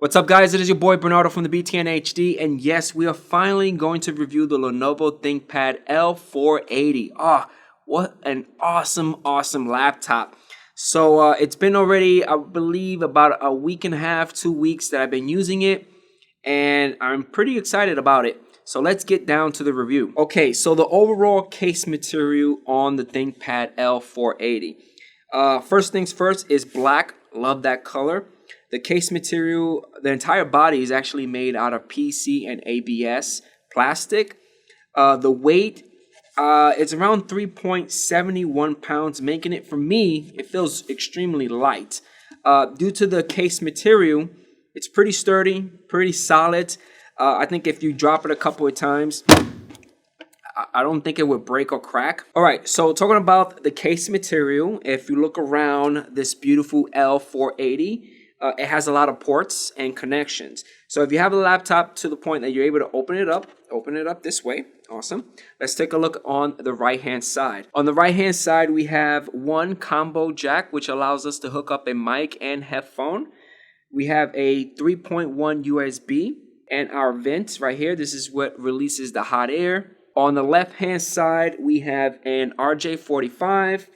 What's up, guys? It is your boy Bernardo from the BTN HD, and yes, we are finally going to review the Lenovo ThinkPad L480. What an awesome laptop. So it's been already, I believe, about a week and a half, 2 weeks that I've been using it, and I'm pretty excited about it. So let's get down to the review. Okay, so the overall case material on the ThinkPad L480. First things first is black. Love that color. The case material, the entire body is actually made out of PC and ABS plastic. The weight, it's around 3.71 pounds, making it, for me, it feels extremely light. Due to the case material, it's pretty sturdy, pretty solid. I think if you drop it a couple of times, I don't think it would break or crack. All right, so talking about the case material, if you look around this beautiful L480, it has a lot of ports and connections. So if you have a laptop to the point that you're able to open it up this way. Awesome. Let's take a look on the right-hand side. On the right-hand side, we have one combo jack, which allows us to hook up a mic and headphone. We have a 3.1 USB and our vents right here. This is what releases the hot air. On the left-hand side, we have an RJ45.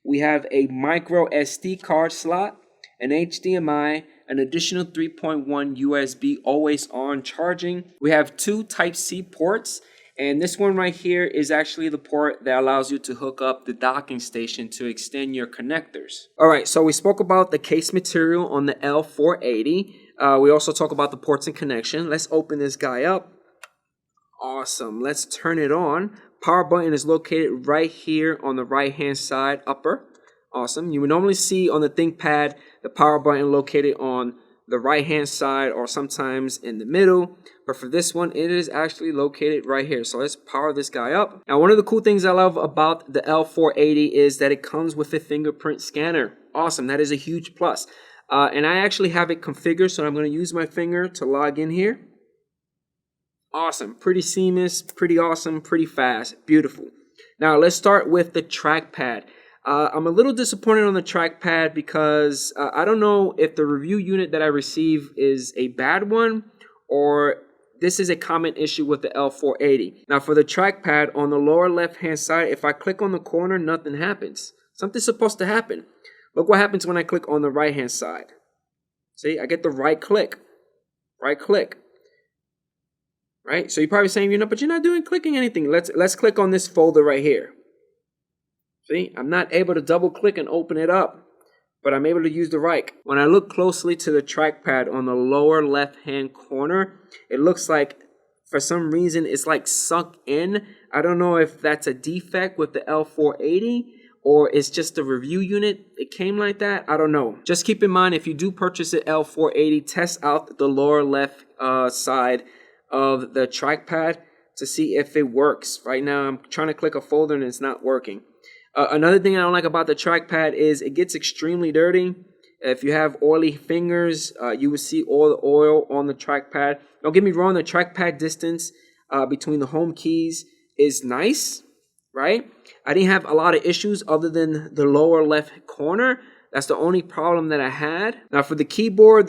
We have a micro SD card slot, an HDMI, an additional 3.1 USB always on charging. We have two Type-C ports, and this one right here is actually the port that allows you to hook up the docking station to extend your connectors. All right, so we spoke about the case material on the L480. We also talk about the ports and connection. Let's open this guy up. Awesome. Let's turn it on. Power button is located right here on the right-hand side upper. Awesome. You would normally see on the ThinkPad the power button located on the right-hand side or sometimes in the middle. But for this one, it is actually located right here. So let's power this guy up. Now, one of the cool things I love about the L480 is that it comes with a fingerprint scanner. Awesome. That is a huge plus. And I actually have it configured, so I'm going to use my finger to log in here. Awesome. Pretty seamless, pretty awesome, pretty fast. Beautiful. Now, let's start with the trackpad. I'm a little disappointed on the trackpad because I don't know if the review unit that I receive is a bad one or this is a common issue with the L480. Now, for the trackpad on the lower left-hand side, if I click on the corner, nothing happens. Something's supposed to happen. Look what happens when I click on the right-hand side. See, I get the right click. Right click. Right? So you're probably saying, but you're not doing clicking anything. Let's click on this folder right here. See, I'm not able to double click and open it up, but I'm able to use the right. When I look closely to the trackpad on the lower left-hand corner, it looks like for some reason it's like sunk in. I don't know if that's a defect with the L480 or it's just the review unit. It came like that. I don't know. Just keep in mind, if you do purchase an L480, test out the lower left side of the trackpad to see if it works. Right now, I'm trying to click a folder and it's not working. Another thing I don't like about the trackpad is it gets extremely dirty. If you have oily fingers, you will see all the oil on the trackpad. Don't get me wrong, the trackpad distance between the home keys is nice, right? I didn't have a lot of issues other than the lower left corner. That's the only problem that I had. Now for the keyboard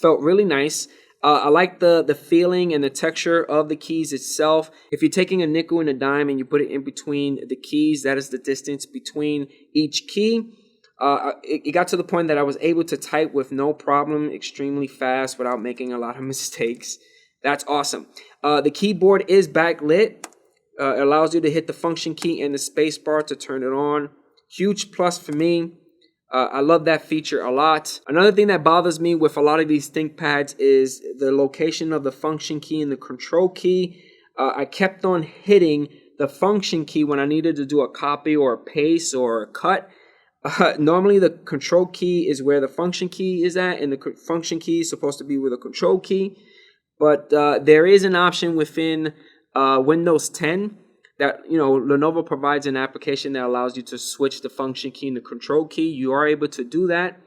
felt really nice. I like the feeling and the texture of the keys itself. If you're taking a nickel and a dime and you put it in between the keys, that is the distance between each key. It got to the point that I was able to type with no problem, extremely fast without making a lot of mistakes. That's awesome. The keyboard is backlit. It allows you to hit the function key and the space bar to turn it on. Huge plus for me. I love that feature a lot. Another thing that bothers me with a lot of these ThinkPads is the location of the function key and the control key. I kept on hitting the function key when I needed to do a copy or a paste or a cut. Normally the control key is where the function key is at, and the function key is supposed to be with the control key. But there is an option within Windows 10 that, Lenovo provides an application that allows you to switch the function key and the control key. You are able to do that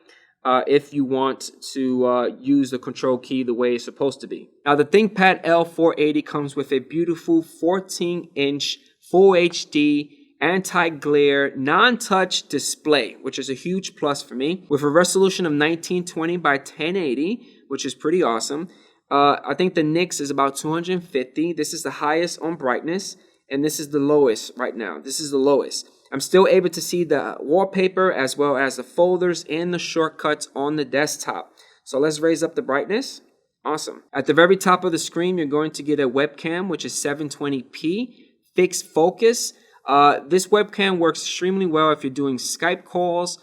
if you want to use the control key the way it's supposed to be. Now, the ThinkPad L480 comes with a beautiful 14-inch Full HD anti-glare, non-touch display, which is a huge plus for me, with a resolution of 1920 by 1080, which is pretty awesome. I think the nix is about 250. This is the highest on brightness, and this is the lowest right now. This is the lowest. I'm still able to see the wallpaper as well as the folders and the shortcuts on the desktop. So let's raise up the brightness. Awesome. At the very top of the screen, you're going to get a webcam, which is 720p, fixed focus. This webcam works extremely well if you're doing Skype calls,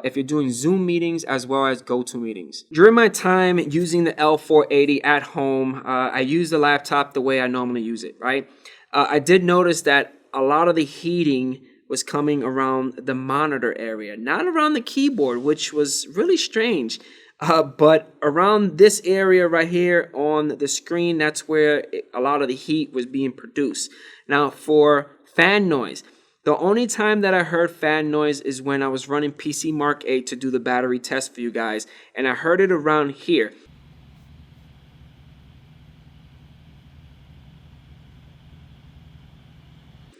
if you're doing Zoom meetings, as well as GoToMeetings. During my time using the L480 at home, I use the laptop the way I normally use it, right? I did notice that a lot of the heating was coming around the monitor area, not around the keyboard, which was really strange. But around this area right here on the screen, that's where a lot of the heat was being produced. Now, for fan noise, the only time that I heard fan noise is when I was running PC Mark 8 to do the battery test for you guys, and I heard it around here.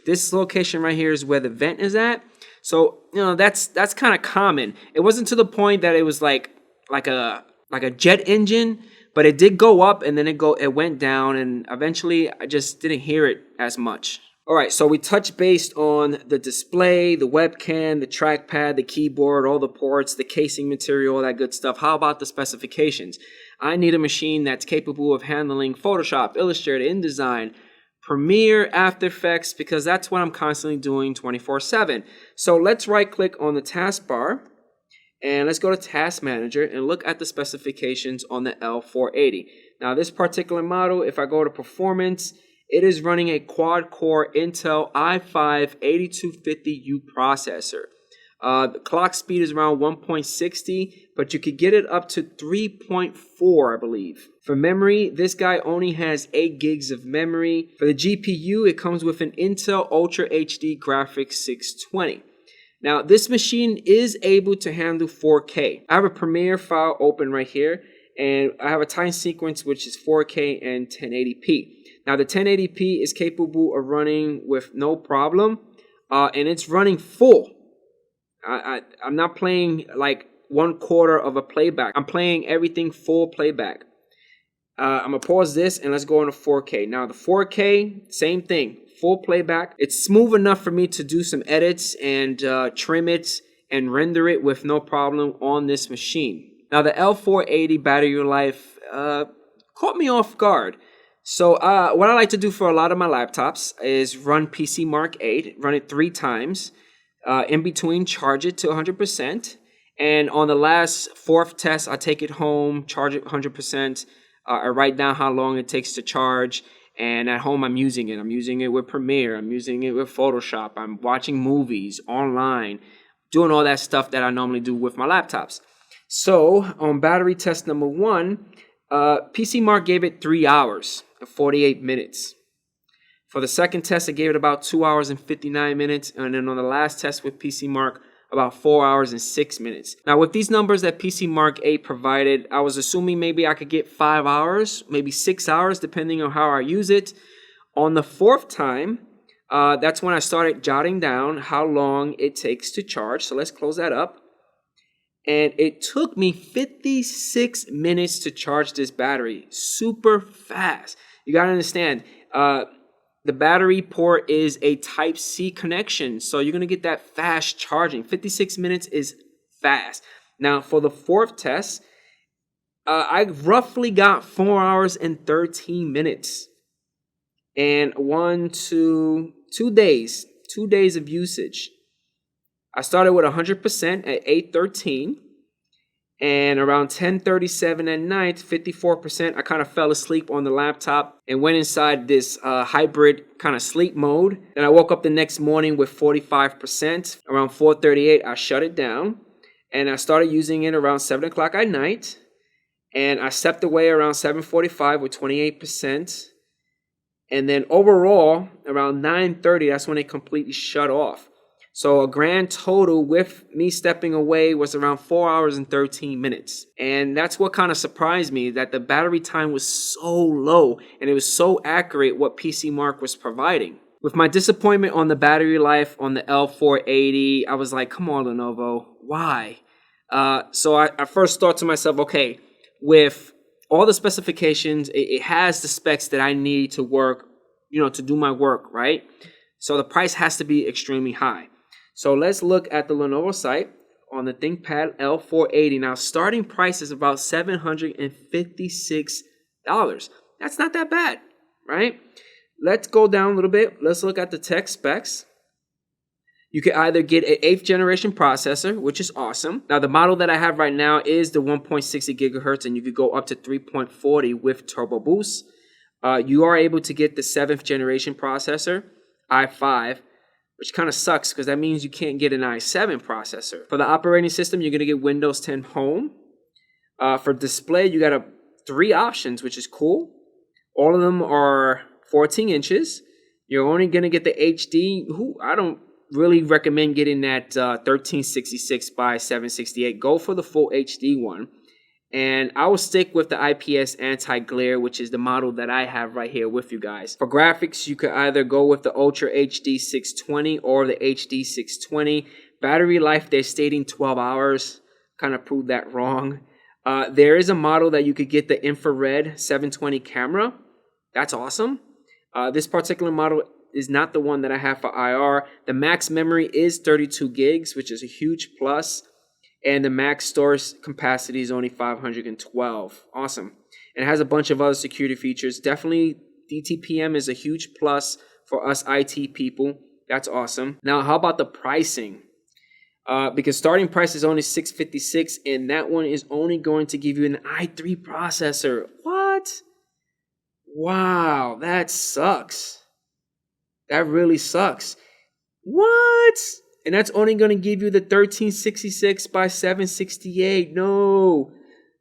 This location right here is where the vent is at. So, you know, that's kind of common. It wasn't to the point that it was like a jet engine, but it did go up and then it went down, and eventually I just didn't hear it as much. All right, so we touched base on the display, the webcam, the trackpad, the keyboard, all the ports, the casing material, all that good stuff. How about the specifications? I need a machine that's capable of handling Photoshop, Illustrator, InDesign, Premiere, After Effects, because that's what I'm constantly doing 24/7. So let's right click on the taskbar and let's go to Task Manager and look at the specifications on the L480. Now this particular model, if I go to Performance, it is running a quad-core Intel i5-8250U processor. The clock speed is around 1.60, but you could get it up to 3.4, I believe. For memory, this guy only has 8 gigs of memory. For the GPU, it comes with an Intel Ultra HD Graphics 620. Now, this machine is able to handle 4K. I have a Premiere file open right here, and I have a time sequence which is 4K and 1080p. Now, the 1080p is capable of running with no problem, and it's running full. I'm not playing like 1/4 of a playback. I'm playing everything full playback. I'm going to pause this and let's go into 4K. Now, the 4K, same thing, full playback. It's smooth enough for me to do some edits and trim it and render it with no problem on this machine. Now, the L480 battery life caught me off guard. So what I like to do for a lot of my laptops is run PC Mark 8, run it 3 times. In between, charge it to 100%. And on the last 4th test, I take it home, charge it 100%. I write down how long it takes to charge. And at home, I'm using it. I'm using it with Premiere. I'm using it with Photoshop. I'm watching movies online, doing all that stuff that I normally do with my laptops. So on battery test number 1, PC Mark gave it 3 hours and 48 minutes. For the second test, I gave it about 2 hours and 59 minutes. And then on the last test with PC Mark, about 4 hours and 6 minutes. Now, with these numbers that PC Mark 8 provided, I was assuming maybe I could get 5 hours, maybe 6 hours, depending on how I use it. On the 4th time, that's when I started jotting down how long it takes to charge. So let's close that up. And it took me 56 minutes to charge this battery. Super fast. You got to understand, the battery port is a Type-C connection, so you're going to get that fast charging. 56 minutes is fast. Now, for the 4th test, I roughly got 4 hours and 13 minutes. And 2 days of usage. I started with 100% at 8:13. And around 10:37 at night, 54%, I kind of fell asleep on the laptop and went inside this hybrid kind of sleep mode. Then I woke up the next morning with 45%. Around 4:38, I shut it down. And I started using it around 7 o'clock at night. And I stepped away around 7:45 with 28%. And then overall, around 9:30, that's when it completely shut off. So a grand total with me stepping away was around 4 hours and 13 minutes. And that's what kind of surprised me, that the battery time was so low and it was so accurate what PC Mark was providing. With my disappointment on the battery life on the L480, I was like, come on, Lenovo, why? So I first thought to myself, okay, with all the specifications, it has the specs that I need to work, to do my work, right? So the price has to be extremely high. So let's look at the Lenovo site on the ThinkPad L480. Now, starting price is about $756. That's not that bad, right? Let's go down a little bit. Let's look at the tech specs. You can either get an 8th generation processor, which is awesome. Now, the model that I have right now is the 1.60 gigahertz, and you could go up to 3.40 with turbo boost. You are able to get the 7th generation processor, i5, which kind of sucks because that means you can't get an i7 processor. For the operating system, you're going to get Windows 10 Home. For display, you got 3 options, which is cool. All of them are 14 inches. You're only going to get the HD. I don't really recommend getting that 1366 by 768. Go for the full HD one. And I will stick with the IPS anti-glare, which is the model that I have right here with you guys. For graphics, you could either go with the Ultra HD 620 or the HD 620. Battery life, they're stating 12 hours. Kind of proved that wrong. There is a model that you could get the infrared 720 camera. That's awesome. This particular model is not the one that I have for IR. The max memory is 32 gigs, which is a huge plus. And the max storage capacity is only 512. Awesome. And it has a bunch of other security features. Definitely DTPM is a huge plus for us IT people. That's awesome. Now, how about the pricing? Because starting price is only $656, and that one is only going to give you an i3 processor. What? Wow, that sucks. That really sucks. What? And that's only going to give you the 1366 by 768. No.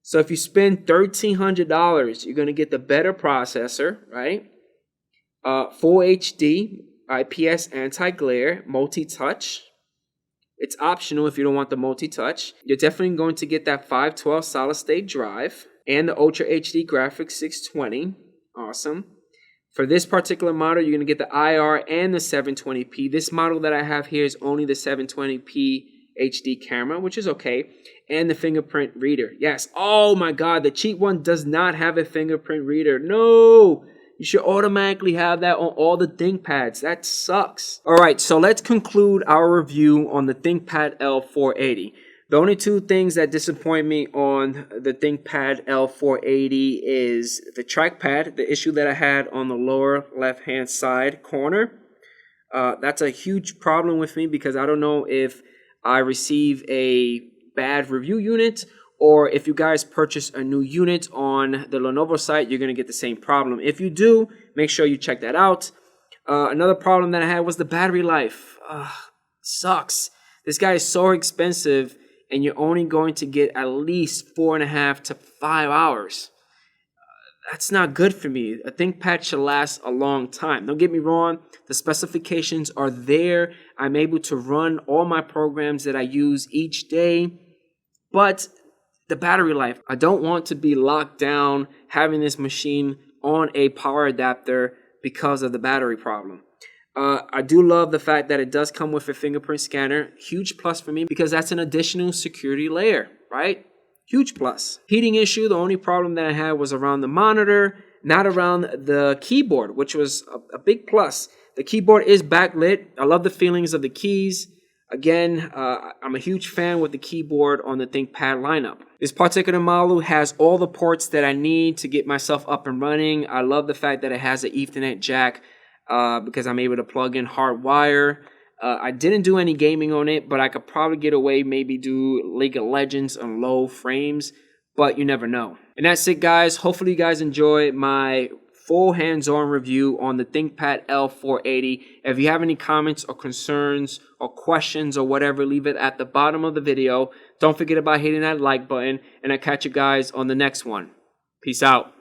So if you spend $1,300, you're going to get the better processor, right? Full HD, IPS anti-glare, multi-touch. It's optional if you don't want the multi-touch. You're definitely going to get that 512 solid-state drive and the Ultra HD Graphics 620. Awesome. For this particular model, you're going to get the IR and the 720p. This model that I have here is only the 720p HD camera, which is okay, and the fingerprint reader. Yes. Oh my God, the cheap one does not have a fingerprint reader. No, you should automatically have that on all the ThinkPads. That sucks. All right, so let's conclude our review on the ThinkPad L480. The only 2 things that disappoint me on the ThinkPad L480 is the trackpad, the issue that I had on the lower left-hand side corner. That's a huge problem with me because I don't know if I receive a bad review unit or if you guys purchase a new unit on the Lenovo site, you're going to get the same problem. If you do, make sure you check that out. Another problem that I had was the battery life. Sucks. This guy is so expensive, and you're only going to get at least 4.5 to 5 hours. That's not good for me. A ThinkPad should last a long time. Don't get me wrong. The specifications are there. I'm able to run all my programs that I use each day. But the battery life, I don't want to be locked down having this machine on a power adapter because of the battery problem. I do love the fact that it does come with a fingerprint scanner. Huge plus for me because that's an additional security layer, right? Huge plus. Heating issue, the only problem that I had was around the monitor, not around the keyboard, which was a big plus. The keyboard is backlit. I love the feelings of the keys. Again, I'm a huge fan with the keyboard on the ThinkPad lineup. This particular model has all the ports that I need to get myself up and running. I love the fact that it has an Ethernet jack because I'm able to plug in hardwire. I didn't do any gaming on it, but I could probably get away, maybe do League of Legends on low frames, but you never know. And that's it, guys. Hopefully you guys enjoy my full hands-on review on the ThinkPad L480. If you have any comments or concerns or questions or whatever, leave it at the bottom of the video. Don't forget about hitting that like button, and I'll catch you guys on the next one. Peace out.